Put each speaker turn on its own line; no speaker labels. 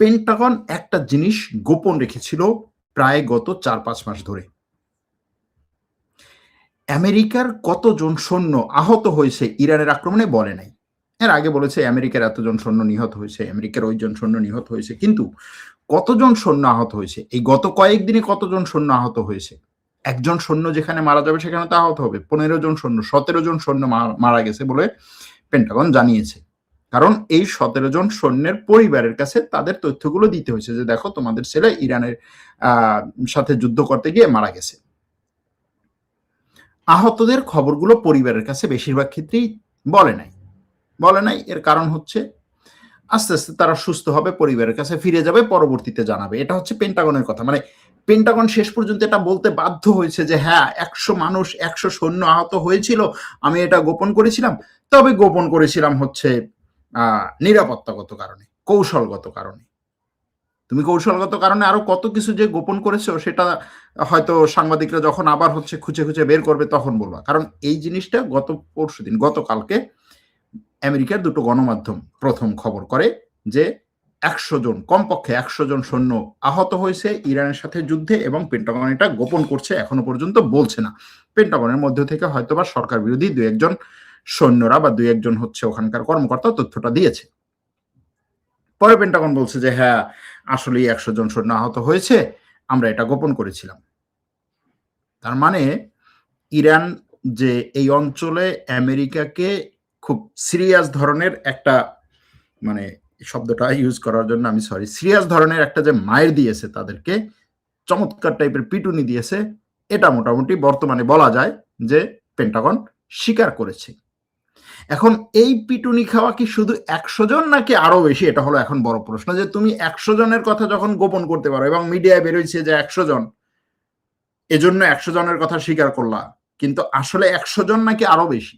Pentagon একটা জিনিস গোপন রেখেছিল প্রায় গত ৪-৫ মাস ধরে। আমেরিকার কতজন সৈন্য আহত হয়েছে ইরানের আক্রমণে বলে নাই। এর আগে বলেছে আমেরিকার এতজন সৈন্য নিহত হয়েছে, আমেরিকার ওইজন সৈন্য নিহত হয়েছে। কিন্তু কতজন সৈন্য আহত হয়েছে, এই গত কয়েকদিনে কতজন সৈন্য আহত হয়েছে? একজন সৈন্য যেখানে মারা যাবে সেখানে তো আহত হবে। ১৫ জন সৈন্য, ১৭ জন সৈন্য মারা গেছে বলে পেন্টাগন জানিয়েছে। কারণ এই ১৭ জন সৈন্যের পরিবারের কাছে তাদের তথ্যগুলো দিতে হয়েছে যে, দেখো তোমাদের ছেলে ইরানের সাথে যুদ্ধ করতে গিয়ে মারা গেছে। আহতদের খবরগুলো পরিবারের কাছে বেশিরভাগ ক্ষেত্রেই বলে নাই। বলে নাই, এর কারণ হচ্ছে আস্তে, আস্তে তারা সুস্থ হবে, পরিবারের কাছে ফিরে যাবে, পরবর্তীতে জানাবে। এটা হচ্ছে পেন্টাগনের কথা। মানে পেন্টাগন শেষ পর্যন্ত এটা বলতে বাধ্য হয়েছে যে, হ্যাঁ, ১০০ মানুষ, ১০০ সৈন্য আহত হয়েছিল। আমি এটা গোপন করেছিলাম। তবে গোপন করেছিলাম হচ্ছে নিরাপত্তাগত কারণে, কৌশলগত কারণে। তুমি কৌশলগত কারণে আরো কত কিছু যে গোপন করেছো সেটা হয়তো সাংবাদিকরা যখন আবার হচ্ছে খুঁজে, খুঁজে বের করবে তখন বলবা। কারণ এই জিনিসটা গতকালকে আমেরিকার ২ টো গণমাধ্যম ১ম খবর করে যে ১০০ জন, কমপক্ষে ১০০ জন সৈন্য আহত হয়েছে ইরানের সাথে যুদ্ধে এবং পেন্টাগন এটা গোপন করছে, এখনো পর্যন্ত বলছে না। পেন্টাগনের মধ্য থেকে হয়তোবা সরকার বিরোধী ২-১ জন সৈন্যরা বা ২-১ জন হচ্ছে ওখানকার কর্মকর্তা তথ্যটা দিয়েছে। পরে পেন্টাগন বলছে যে, হ্যাঁ, আসলেই ১০০ জন সৈন্য আহত হয়েছে, আমরা এটা গোপন করেছিলাম। তার মানে ইরান যে এই অঞ্চলে আমেরিকাকে খুব সিরিয়াস ধরনের একটা, মানে শব্দটা ইউজ করার জন্য আমি সরি, সিরিয়াস ধরনের একটা যে মাইর দিয়েছে তাদেরকে, চমৎকার টাইপের পিটুনি দিয়েছে, এটা মোটামুটি বর্তমানে বলা যায় যে পেন্টাগন স্বীকার করেছে। এখন এই পিটুনি খাওয়া কি শুধু ১০০ জন নাকি আরো বেশি? এটা হলো এখন বড় প্রশ্ন, যে তুমি ১০০ জনের কথা যখন গোপন করতে পারো এবং মিডিয়ায় বেরোইছে যে ১০০ জন, এজন্য ১০০ জনের কথা স্বীকার করলা, কিন্তু আসলে ১০০ জন নাকি আরো বেশি?